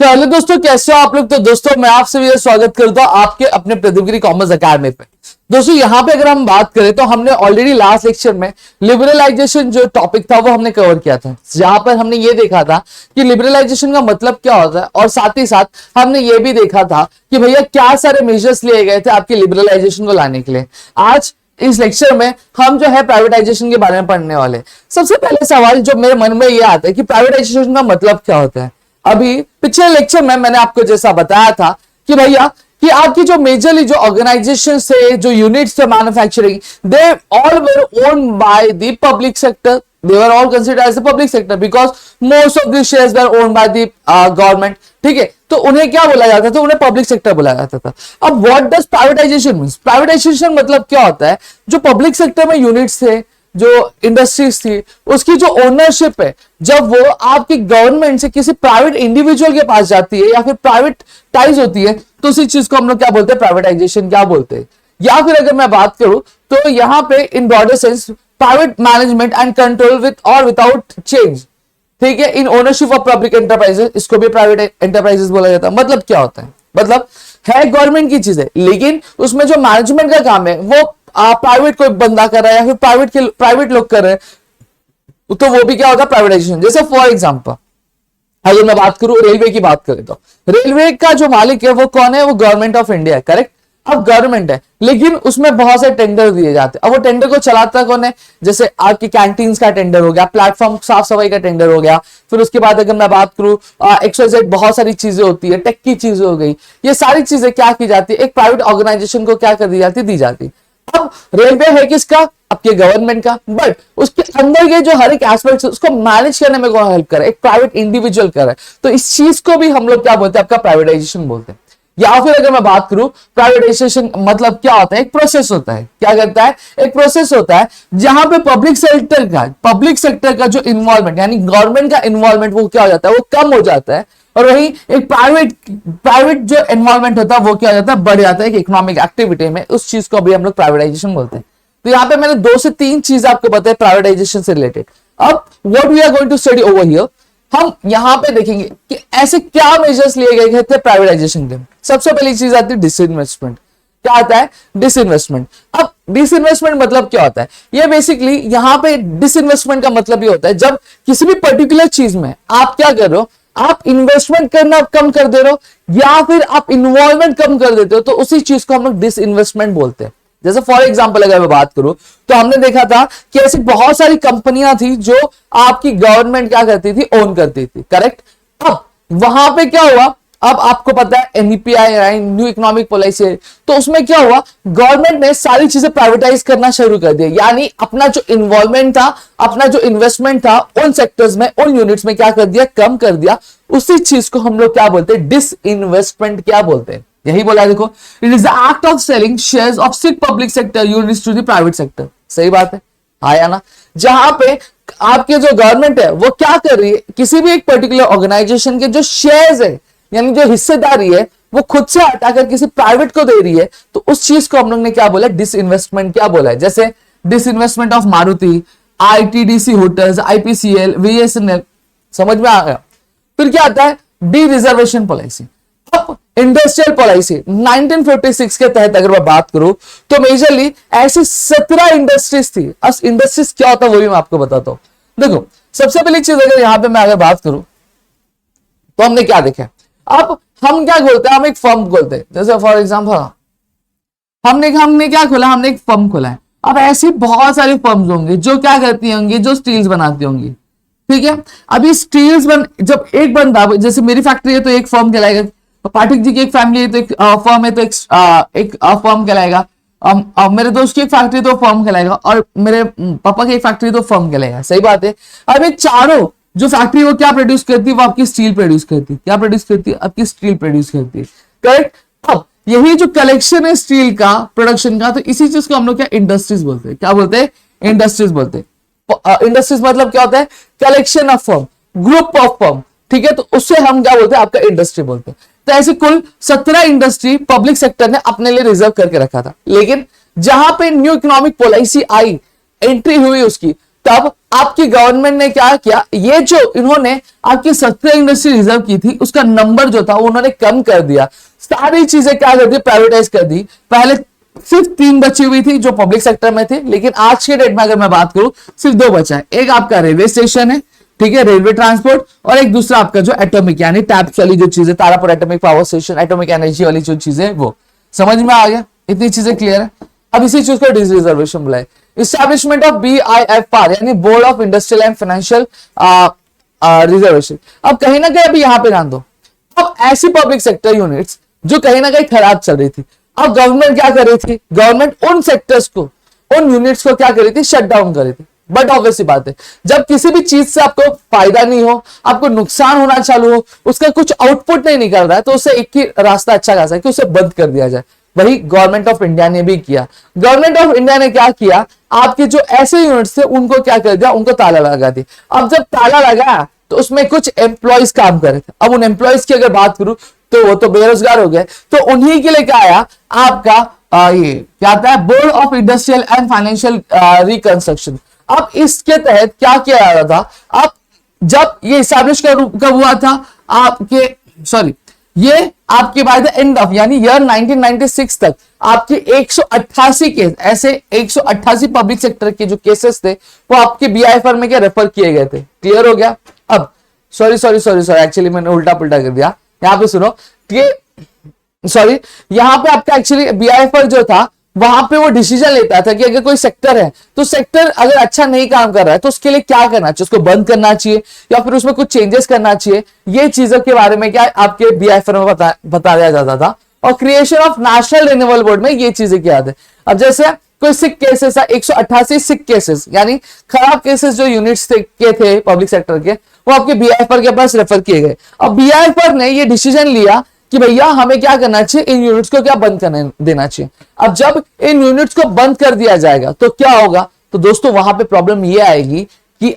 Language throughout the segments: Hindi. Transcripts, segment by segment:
तो हेलो दोस्तों, कैसे हो आप लोग। तो दोस्तों मैं आप सभी का स्वागत करता हूं आपके अपने प्रदीपगिरी कॉमर्स अकेडमी पे। दोस्तों यहाँ पे अगर हम बात करें तो हमने ऑलरेडी लास्ट लेक्चर में लिबरलाइजेशन जो टॉपिक था वो हमने कवर किया था, जहां पर हमने ये देखा था कि लिबरलाइजेशन का मतलब क्या होता है, और साथ ही साथ हमने ये भी देखा था कि भैया क्या सारे मेजर्स लिए गए थे आपकी लिबरलाइजेशन को लाने के लिए। आज इस लेक्चर में हम जो है प्राइवेटाइजेशन के बारे में पढ़ने वाले। सबसे पहले सवाल जो मेरे मन में ये आता है कि प्राइवेटाइजेशन का मतलब क्या होता है। अभी पिछले लेक्चर में मैंने आपको जैसा बताया था कि भैया कि आपकी जो मेजरली जो ऑर्गेनाइजेशन से जो यूनिट्स थे manufacturing, they all were owned by the public sector, they were all considered as the public sector because most of these shares were owned by the government। ठीक है, तो उन्हें क्या बोला जाता था, उन्हें पब्लिक सेक्टर बोला जाता था। अब what does privatisation means, privatisation मतलब क्या होता है, जो पब्लिक सेक्टर में यूनिट्स थे, जो इंडस्ट्रीज थी, उसकी जो ओनरशिप है, जब वो आपकी गवर्नमेंट से किसी प्राइवेट इंडिविजुअल के पास जाती है या फिर प्राइवेट टाइज होती है, तो उसी चीज को हम लोग क्या बोलते हैं, प्राइवेटाइजेशन क्या बोलते हैं। या फिर अगर मैं बात करूं तो यहां पे in broader sense private management and control with और विदाउट चेंज, ठीक है, इन ओनरशिप ऑफ पब्लिक एंटरप्राइजेस, इसको भी प्राइवेट एंटरप्राइजेस बोला जाता है। मतलब क्या होता है, मतलब है गवर्नमेंट की चीज है, लेकिन उसमें जो मैनेजमेंट का काम है वो प्राइवेट कोई बंदा कर रहा है या फिर प्राइवेट लोग कर रहे हैं, तो वो भी क्या होता है, प्राइवेटाइजेशन। जैसे फॉर एग्जाम्पल अगर मैं बात करूं रेलवे की बात करें तो रेलवे का जो मालिक है वो कौन है, वो गवर्नमेंट ऑफ इंडिया है, करेक्ट। अब गवर्नमेंट है लेकिन उसमें बहुत सारे टेंडर दिए जाते हैं। अब वो टेंडर को चलाता कौन है, जैसे आपकी कैंटीन्स का टेंडर हो गया, प्लेटफॉर्म साफ सफाई का टेंडर हो गया, फिर उसके बाद अगर मैं बात करूं XYZ बहुत सारी चीजें होती है, टेक की चीजें हो गई, ये सारी चीजें क्या की जाती है, एक प्राइवेट ऑर्गेनाइजेशन को क्या कर दी जाती, दी जाती। अब रेलवे है किसका, आपके गवर्नमेंट का, बट उसके अंदर के जो हर एक एस्पेक्ट उसको मैनेज करने में कौन हेल्प कर रहा है, एक प्राइवेट इंडिविजुअल कर रहा है। तो इस चीज को भी हम लोग क्या बोलते हैं, आपका प्राइवेटाइजेशन बोलते हैं। या फिर अगर मैं बात करूं प्राइवेटाइजेशन मतलब क्या होता है, एक प्रोसेस होता है, क्या करता है, एक प्रोसेस होता है जहां पे पब्लिक सेक्टर का जो इन्वॉल्वमेंट यानी गवर्नमेंट का इन्वॉल्वमेंट वो क्या हो जाता है, वो कम हो जाता है, और वही एक प्राइवेट जो इन्वॉल्वमेंट होता है वो क्या हो जाता है, बढ़ जाता है इकोनॉमिक एक्टिविटी में। उस चीज को भी हम लोग प्राइवेटाइजेशन बोलते हैं। तो यहाँ पे मैंने 2 से 3 चीज आपको बताया प्राइवेटाइजेशन से रिलेटेड। अब what we are going to study over here, हम यहां पे देखेंगे कि ऐसे क्या मेजर्स लिए गए थे प्राइवेटाइजेशन के। सबसे पहली चीज आती है डिसइन्वेस्टमेंट। क्या आता है, डिसइन्वेस्टमेंट। अब डिसइन्वेस्टमेंट मतलब क्या होता है, ये बेसिकली यहां पे डिसइन्वेस्टमेंट का मतलब ये होता है जब किसी भी पर्टिकुलर चीज में आप क्या कर रहे हो, आप इन्वेस्टमेंट करना कम कर दे रहे हो या फिर आप इन्वॉल्वमेंट कम कर देते हो, तो उसी चीज को हम लोग डिसइन्वेस्टमेंट बोलते हैं। जैसे फॉर एग्जांपल अगर मैं बात करूं तो हमने देखा था कि ऐसी बहुत सारी कंपनियां थी जो आपकी गवर्नमेंट क्या करती थी, ओन करती थी, करेक्ट। अब वहां पे क्या हुआ, अब आपको पता है NEPI न्यू इकोनॉमिक पॉलिसी, तो उसमें क्या हुआ, गवर्नमेंट ने सारी चीजें प्राइवेटाइज करना शुरू कर दिया, यानी अपना जो इन्वॉल्वमेंट था, अपना जो इन्वेस्टमेंट था उन सेक्टर्स में, उन यूनिट्स में क्या कर दिया, कम कर दिया। उसी चीज को हम लोग क्या बोलते हैं, डिसइन्वेस्टमेंट क्या बोलते हैं। यही बोला देखो, it is the act of selling shares of sick public sector units to the private sector. सही बात है, आया ना। जहां पे आपके जो गवर्नमेंट है वो क्या कर रही है, किसी भी एक पर्टिकुलर ऑर्गेनाइजेशन के जो शेयर्स है यानी जो हिस्सेदारी है वो खुद से हटाकर किसी प्राइवेट को दे रही है, तो उस चीज को हम लोग ने क्या बोला, डिसइन्वेस्टमेंट क्या बोला है। जैसे disinvestment of Maruti, ITDC hotels, IPCL, VSNL, समझ में आ गया। फिर क्या आता है, डी रिजर्वेशन पॉलिसी। अब इंडस्ट्रियल पॉलिसी 1956 के तहत अगर मैं बात करूं तो मेजरली ऐसी 17 इंडस्ट्रीज थी। अब इंडस्ट्रीज क्या होता है वो भी मैं आपको बताता हूं। देखो सबसे पहली चीज अगर यहां पे मैं अगर बात करूं तो हमने क्या देखा, अब हम क्या खोलते हैं, हम एक फर्म खोलते हैं। जैसे फॉर एग्जाम्पल हमने क्या खोला, हमने एक फर्म खोला है। अब ऐसी बहुत सारी फर्म्स होंगी जो क्या करती होंगी, जो स्टील्स बनाती होंगी, ठीक है। अभी स्टील्स जब एक बंदा, जैसे मेरी फैक्ट्री है तो एक फर्म कहलाएगा, पाठक जी की एक फैमिली है तो एक फर्म है तो एक फर्म कहलाएगा, मेरे दोस्त की एक फैक्ट्री तो फर्म कहलाएगा, और मेरे पापा की एक फैक्ट्री तो फर्म कहलाएगा। सही बात है। अब ये चारों जो फैक्ट्री वो क्या प्रोड्यूस करती है, वो आपकी स्टील प्रोड्यूस करती है। क्या प्रोड्यूस करती है, आपकी स्टील प्रोड्यूस करती है, करेक्ट। अब यही जो कलेक्शन है स्टील का, प्रोडक्शन का, तो इसी चीज को हम लोग क्या इंडस्ट्रीज बोलते हैं। क्या बोलते हैं, इंडस्ट्रीज बोलते हैं। इंडस्ट्रीज मतलब क्या होता है, collection of firm, group of firm, ठीक है। तो उससे हम क्या बोलते हैं, आपका इंडस्ट्री बोलते हैं। तो ऐसे कुल 17 इंडस्ट्री पब्लिक सेक्टर ने अपने लिए रिजर्व करके रखा था, लेकिन जहां पे न्यू इकोनॉमिक पॉलिसी आई, एंट्री हुई उसकी, तब आपकी गवर्नमेंट ने क्या किया, ये जो इन्होंने आपकी सस्टेन इंडस्ट्री रिजर्व की थी उसका नंबर जो था उन्होंने कम कर दिया, सारी चीजें क्या कर दी, प्राइवेटाइज कर दी। पहले सिर्फ 3 बची हुई थी जो पब्लिक सेक्टर में थे, लेकिन आज के डेट में अगर मैं बात करूं सिर्फ 2 बचा है। एक आपका रेलवे स्टेशन है, ठीक है, रेलवे ट्रांसपोर्ट, और एक दूसरा आपका जो एटॉमिक यानी टैप्स वाली जो चीजें, Tarapur atomic power station, atomic energy वाली जो चीजें, वो समझ में आ गया, इतनी चीजें क्लियर है। अब इसी चीज को रिजर्वेशन बुलाए, इस्टेब्लिशमेंट ऑफ BIFR यानी board of industrial and financial reservation. अब कहीं ना कहीं अभी यहां पे ध्यान दो, अब ऐसी पब्लिक सेक्टर यूनिट्स जो कहीं ना कहीं खराब चल रही थी, अब गवर्नमेंट क्या कर रही थी, गवर्नमेंट उन सेक्टर्स को, उन यूनिट्स को क्या कर रही थी, शट डाउन कर रही थी। बट ऑब्वियस बात है, जब किसी भी चीज से आपको फायदा नहीं हो, आपको नुकसान होना चालू हो, उसका कुछ आउटपुट नहीं निकल रहा है, तो उसे एक ही रास्ता अच्छा खासा है कि उसे बंद कर दिया जाए। वही गवर्नमेंट ऑफ इंडिया ने भी किया। गवर्नमेंट ऑफ इंडिया ने क्या किया, आपके जो ऐसे यूनिट्स थे उनको क्या कर दिया, उनको ताला लगा दिया। अब जब ताला लगा तो उसमें कुछ एम्प्लॉयज काम कर रहे थे। अब उन एम्प्लॉयज की अगर बात करूं तो वो तो बेरोजगार हो गए, तो उन्हीं के लिए क्या आया आपका ये क्या आता है, board of industrial and financial reconstruction. अब इसके तहत क्या किया जा रहा था, अब जब ये स्टैब्लिश कब हुआ था आपके, सॉरी, ये आपके बाय द एंड ऑफ यानी ईयर 1996 तक आपके 188 केस, ऐसे 188 पब्लिक सेक्टर के जो केसेस थे वो आपके BIFR में क्या रेफर किए गए थे। क्लियर हो गया। अब सॉरी एक्चुअली मैंने उल्टा पुल्टा कर दिया, यहां पे सुनो कि सॉरी, यहां पे आपका एक्चुअली BIFR जो था वहां पे वो डिसीजन लेता था कि अगर कोई सेक्टर है तो सेक्टर अगर अच्छा नहीं काम कर रहा है तो उसके लिए क्या करना चाहिए, उसको बंद करना चाहिए या फिर उसमें कुछ चेंजेस करना चाहिए। ये चीजों के बारे में क्या आपके BIFR में बताया जाता था। और creation of national renewal board में ये चीजें क्या है। अब जैसे कोई सिक केसेस है, 188 सिक केसेस यानी खराब केसेस जो यूनिट्स के थे पब्लिक सेक्टर के, वो आपके BIFR के पास रेफर किए गए। अब BIFR ने ये डिसीजन लिया कि भैया हमें क्या करना चाहिए, इन यूनिट्स को क्या बंद करने देना चाहिए। अब जब इन यूनिट्स को बंद कर दिया जाएगा तो क्या होगा, तो दोस्तों वहां पे प्रॉब्लम ये आएगी कि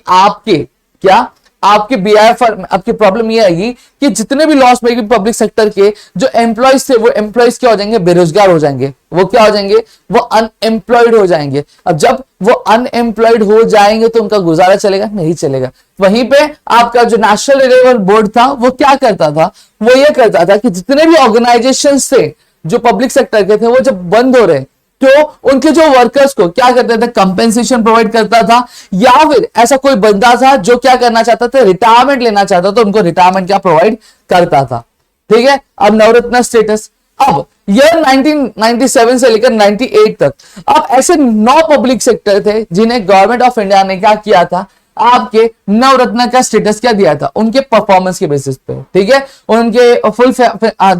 आपके BIFR में आपकी प्रॉब्लम ये आएगी कि जितने भी लॉस मेकिंग पब्लिक सेक्टर के जो एम्प्लॉयज थे वो एम्प्लॉयज क्या हो जाएंगे, बेरोजगार हो जाएंगे। वो क्या हो जाएंगे, वो अनएम्प्लॉयड हो जाएंगे। अब जब वो अनएम्प्लॉयड हो जाएंगे तो उनका गुजारा चलेगा, नहीं चलेगा। वहीं पे आपका जो नेशनल रिन्यूअल बोर्ड था वो क्या करता था, वो ये करता था कि जितने भी ऑर्गेनाइजेशन थे जो पब्लिक सेक्टर के थे वो जब बंद हो रहे तो उनके जो वर्कर्स को क्या करता था, कंपेंसेशन प्रोवाइड करता था, या फिर ऐसा कोई बंदा था जो क्या करना चाहता था, रिटायरमेंट लेना चाहता था, उनको रिटायरमेंट क्या प्रोवाइड करता था। ठीक है। अब नवरत्न स्टेटस, अब ईयर 1997 से लेकर 98 तक अब ऐसे 9 पब्लिक सेक्टर थे जिन्हें गवर्नमेंट ऑफ इंडिया ने क्या किया था, आपके नवरत्न का स्टेटस क्या दिया था, उनके परफॉर्मेंस के बेसिस पे। ठीक है। उनके फुल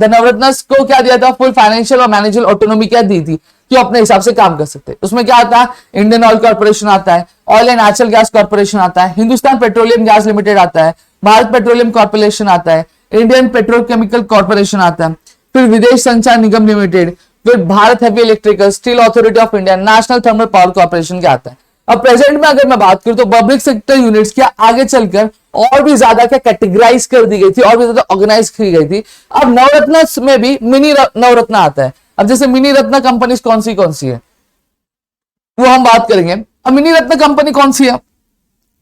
नवरत्न को क्या दिया था, फुल फाइनेंशियल और मैनेजर ऑटोनॉमी क्या दी थी कि अपने हिसाब से काम कर सकते। उसमें क्या आता है, इंडियन ऑयल कॉर्पोरेशन आता है, oil and natural gas corporation आता है, हिंदुस्तान पेट्रोलियम गैस लिमिटेड आता है, भारत पेट्रोलियम कॉर्पोरेशन आता है, इंडियन पेट्रोकेमिकल कॉर्पोरेशन आता है, फिर विदेश संचार निगम लिमिटेड, फिर Bharat heavy electrical, steel authority of India, national thermal power corporation क्या आता है। अब प्रेजेंट में अगर मैं बात करूं तो पब्लिक सेक्टर यूनिट्स क्या आगे चलकर और भी ज्यादा क्या कैटेगराइज कर दी गई थी और भी ज्यादा ऑर्गेनाइज की गई थी। अब नवरत्न में भी मिनी नवरत्न आता है। अब जैसे मिनी रत्न कंपनी कौन सी है वो हम बात करेंगे। अब मिनी रत्न कंपनी कौन सी है,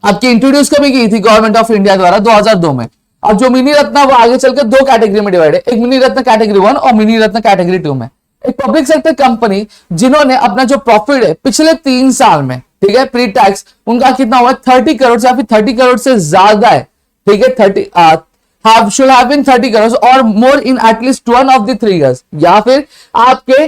आपकी इंट्रोड्यूस कभी की थी गवर्नमेंट ऑफ इंडिया द्वारा 2002 में। अब जो मिनी रत्न वो आगे चलकर 2 कैटेगरी में डिवाइड है, एक मिनी रत्न कैटेगरी 1 और मिनी रत्न कैटेगरी 2 में। एक पब्लिक सेक्टर कंपनी जिन्होंने अपना जो प्रॉफिट है पिछले 3 साल में, ठीक है, प्री टैक्स उनका कितना हुआ, 30 करोड़ या फिर 30 करोड़ से ज्यादा है। ठीक है, 30 should have been 30 crores or more in at least one of the 3 years, या फिर आपके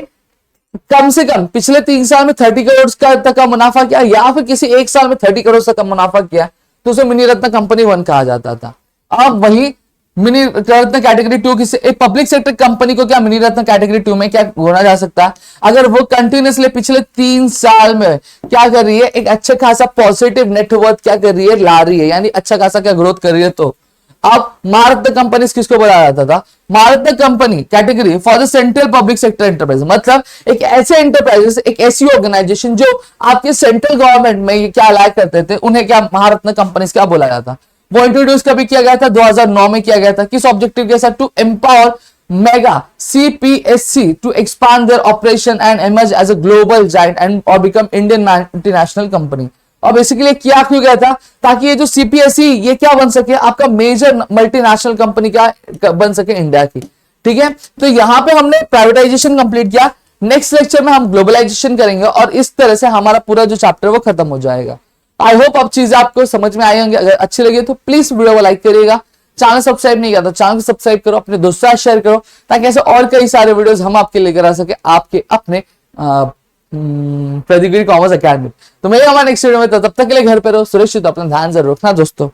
कम से कम पिछले 3 साल में 30 करोड़ का तक का मुनाफा किया, या फिर किसी एक साल में 30 करोड़ तक का मुनाफा किया, तो उसे मिनी रत्न कंपनी 1 कहा जाता था। अब वही मिनी रत्न कैटेगरी 2 किसी एक पब्लिक सेक्टर कंपनी को क्या मिनी रत्न कैटेगरी 2 में क्या घोड़ा जा सकता है, अगर वो कंटिन्यूसली पिछले 3 साल में क्या कर रही है, एक अच्छा खासा पॉजिटिव नेटवर्थ क्या कर रही है, ला रही है, यानी अच्छा खासा क्या ग्रोथ कर रही है। तो अब महारत्न कंपनी किसको बोला जाता था, Maharatna company category for the central public sector enterprise, मतलब एक ऐसे एंटरप्राइजेस, एक ऐसी ऑर्गेनाइजेशन जो आपके सेंट्रल गवर्नमेंट में क्या अलाय करते थे, उन्हें क्या महारत्न कंपनी क्या बोला जाता। वो इंट्रोड्यूस कभी किया गया था, 2009 में किया गया था। किस ऑब्जेक्टिव के साथ, to empower mega CPSC to expand their operation and emerge as a global giant and और बिकम इंडियन मल्टीनेशनल कंपनी। और बेसिकली किया क्यों गया था, ताकि ये जो सीपीएसई ये क्या बन सके, आपका मेजर मल्टीनेशनल कंपनी का बन सके इंडिया की। ठीक है, तो यहां पे हमने प्राइवेटाइजेशन कंप्लीट किया। नेक्स्ट लेक्चर में हम ग्लोबलाइजेशन करेंगे और इस तरह से हमारा पूरा जो चैप्टर वो खत्म हो जाएगा। आई होप अब चीजें आपको समझ में आई होंगी। अगर अच्छी लगी तो प्लीज वीडियो को लाइक करिएगा, चैनल सब्सक्राइब नहीं किया तो चैनल को सब्सक्राइब करो, अपने दोस्तों के साथ शेयर करो, ताकि ऐसे और कई सारे वीडियोस हम आपके लेकर आ सके आपके अपने प्रदीप गिरी कॉमर्स अकेडमी। तो मिलेगा हमारे नेक्स्ट वीडियो में, तो तब तक के लिए घर पे रहो सुरक्षित, अपना ध्यान जरूर रखना दोस्तों।